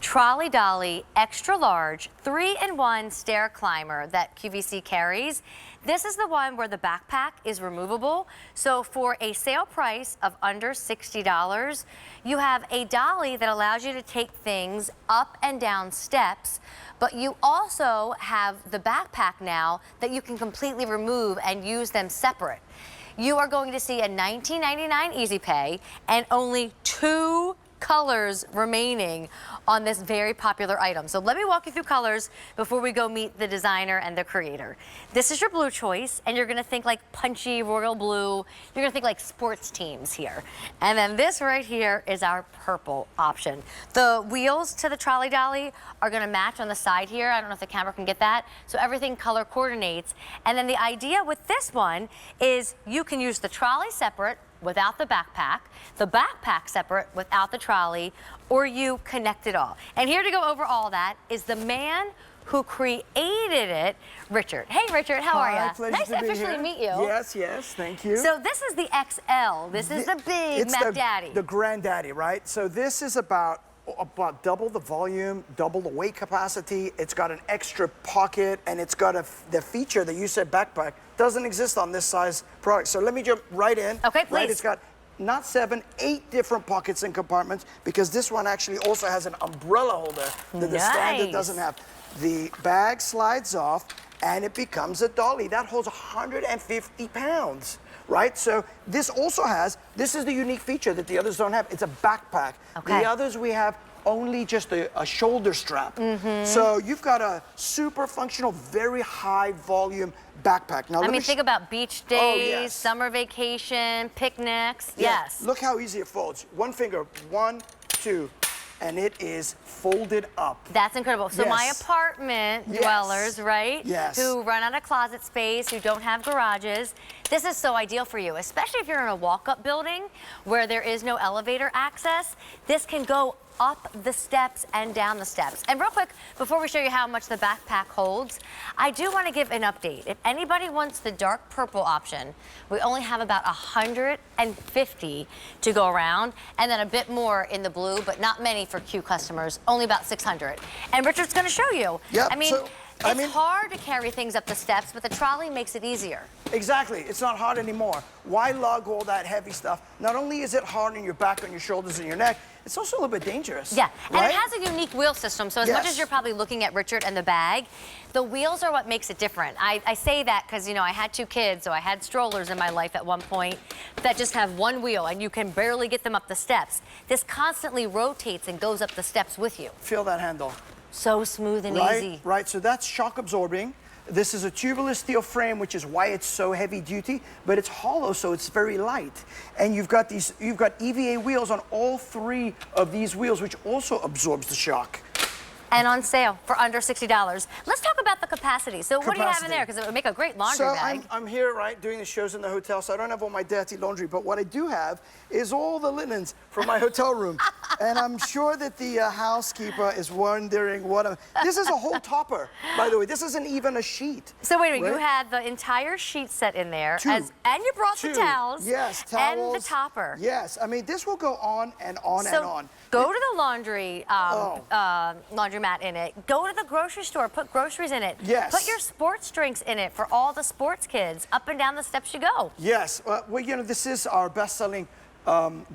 Trolley Dolly extra large 3-in-1 stair climber that QVC carries. This is the one where the backpack is removable. So for a sale price of under $60, you have a dolly that allows you to take things up and down steps, but you also have the backpack now that you can completely remove and use them separate. You are going to see a $19.99 Easy Pay and only 2 colors remaining on this very popular item. So let me walk you through colors before we go meet the designer and the creator. This is your blue choice, and you're gonna think like punchy royal blue. You're gonna think like sports teams here. And then this right here is our purple option. The wheels to the Trolley Dolly are gonna match on the side here. I don't know if the camera can get that. So everything color coordinates. And then the idea with this one is you can use the trolley separate without the backpack separate without the trolley, or you connect it all. And here to go over all that is the man who created it, Richard. Hey, Richard, how are you? Nice to officially meet you. Yes, yes, thank you. So this is the XL. This is the big Mac Daddy. The granddaddy, right? So this is about double the volume, double the weight capacity. It's got an extra pocket, and it's got the feature that you said backpack doesn't exist on this size product. So let me jump right in. Okay, please. Right, it's got not 7, 8 different pockets and compartments, because this one actually also has an umbrella holder that the standard doesn't have. The bag slides off and it becomes a dolly that holds 150 pounds. Right, so this also has, this is the unique feature that the others don't have. It's a backpack. Okay. The others we have only just a shoulder strap. So you've got a super functional, very high volume backpack. Now, I mean, think about beach days, summer vacation, picnics. Yes. Look how easy it folds. One finger, 1, 2. And it is folded up. That's incredible. So my apartment dwellers, right? Yes. Who run out of closet space, who don't have garages, this is so ideal for you, especially if you're in a walk-up building where there is no elevator access. This can go up the steps and down the steps. And real quick, before we show you how much the backpack holds, I do want to give an update. If anybody wants the dark purple option, we only have about 150 to go around, and then a bit more in the blue, but not many for Q customers, only about 600. And Richard's going to show you. Yep. I mean, it's hard to carry things up the steps, but the trolley makes it easier. Exactly. It's not hard anymore. Why lug all that heavy stuff? Not only is it hard on your back, on your shoulders, and your neck, it's also a little bit dangerous. Yeah, and right? it has a unique wheel system, so as much as you're probably looking at Richard and the bag, the wheels are what makes it different. I say that because, you know, I had 2 kids, so I had strollers in my life at one point that just have one wheel, and you can barely get them up the steps. This constantly rotates and goes up the steps with you. Feel that handle. So smooth and easy. Right, so that's shock absorbing. This is a tubular steel frame, which is why it's so heavy duty, but it's hollow, so it's very light. And you've got EVA wheels on all 3 of these wheels, which also absorbs the shock. And on sale for under $60. Let's talk about the capacity. So what do you have in there? Because it would make a great laundry bag. So I'm here, right, doing the shows in the hotel, so I don't have all my dirty laundry, but what I do have is all the linens from my hotel room. And I'm sure that the housekeeper is wondering what this is a whole topper, by the way. This isn't even a sheet. So wait a minute, you had the entire sheet set in there. 2. And you brought the towels. Yes, towels. And the topper. Yes, I mean, this will go on and on and on. Go to the laundromat in it. Go to the grocery store, put groceries in it. Yes. Put your sports drinks in it for all the sports kids. Up and down the steps you go. Yes, well, you know, this is our best-selling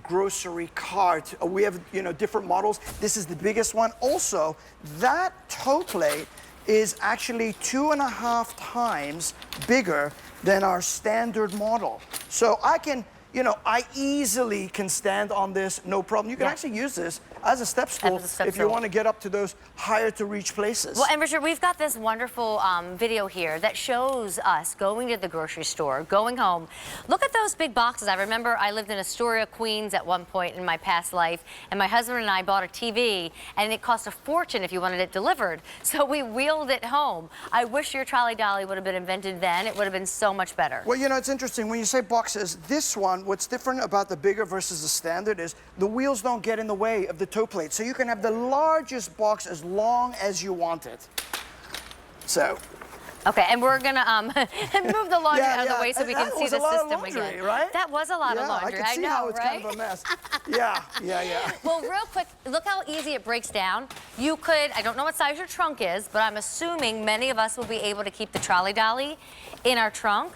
grocery cart. We have, you know, different models. This is the biggest one. Also, that toe plate is actually 2.5 times bigger than our standard model. So I can, you know, I easily can stand on this, no problem. You can actually use this as a step stool if you want to get up to those higher to reach places. Well, and Richard, we've got this wonderful video here that shows us going to the grocery store, going home. Look at those big boxes. I remember I lived in Astoria, Queens at one point in my past life, and my husband and I bought a TV, and it cost a fortune if you wanted it delivered. So we wheeled it home. I wish your Trolley Dolly would have been invented then. It would have been so much better. Well, you know, it's interesting. When you say boxes, this one, what's different about the bigger versus the standard is the wheels don't get in the way of the toe plate. So you can have the largest box as long as you want it. So Okay, and we're gonna move the laundry out of the way so we can That see was the a lot of system laundry, again. right? That was a lot of laundry. I can see know, how it's right? kind of a mess. Yeah. Well, real quick, look how easy it breaks down. You could, I don't know what size your trunk is, but I'm assuming many of us will be able to keep the Trolley Dolly in our trunk.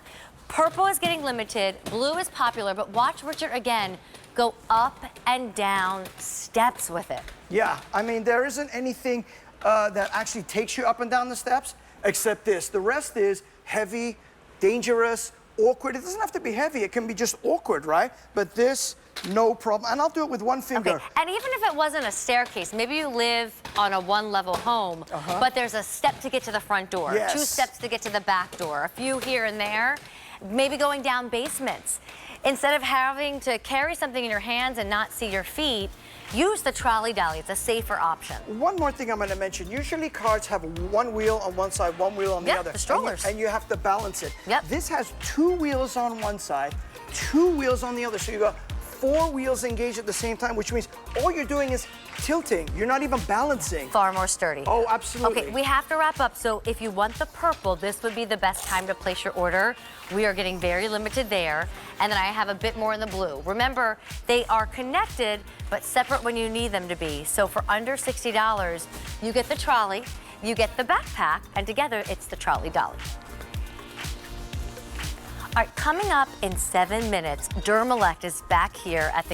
Purple is getting limited, blue is popular, but watch Richard again go up and down steps with it. Yeah, I mean, there isn't anything that actually takes you up and down the steps except this. The rest is heavy, dangerous, awkward. It doesn't have to be heavy. It can be just awkward, right? But this, no problem. And I'll do it with one finger. Okay. And even if it wasn't a staircase, maybe you live on a one-level home, but there's a step to get to the front door, Yes. 2 steps to get to the back door, a few here and there, maybe going down basements. Instead of having to carry something in your hands and not see your feet, use the Trolley Dolly. It's a safer option. One more thing I'm going to mention. Usually carts have one wheel on one side, one wheel on the other. The strollers. And you have to balance it. Yep. This has 2 wheels on one side, 2 wheels on the other. So you got 4 wheels engaged at the same time, which means all you're doing is tilting. You're not even balancing. Far more sturdy. Oh, absolutely. Okay, we have to wrap up. So if you want the purple, this would be the best time to place your order. We are getting very limited there. And then I have a bit more in the blue. Remember, they are connected, but separate when you need them to be. So for under $60, you get the trolley, you get the backpack, and together it's the Trolley Dolly. All right, coming up in 7 minutes, Dermalect is back here at the